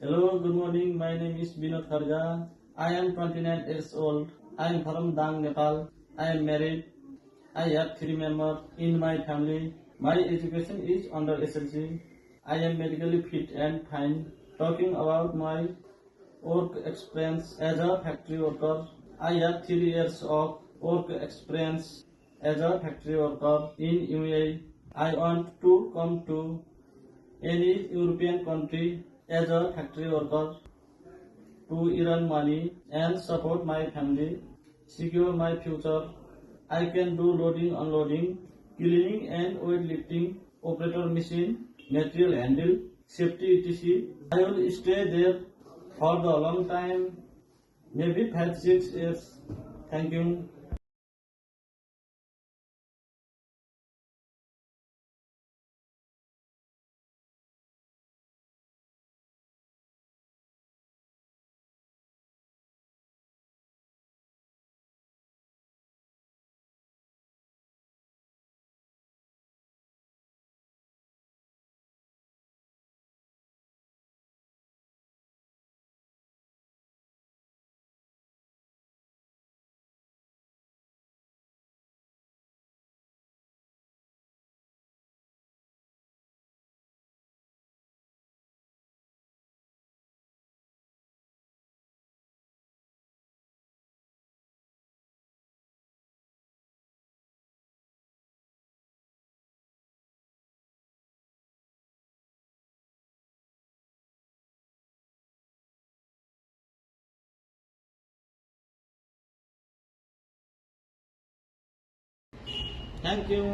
Hello, good morning. My name is Binod Kharga. I am 29 years old. I am from Dang, Nepal. I am married. I have three members in my family. My education is under SLC. I am medically fit and fine. Talking about my work experience as a factory worker, I have 3 years of work experience as a factory worker in UAE. I want to come to any European country as a factory worker to earn money and support my family, secure my future. I can do loading, unloading, cleaning and weightlifting, operator machine, material handle, safety etc. I will stay there for the long time, maybe 5 6 years. Thank you. Thank you.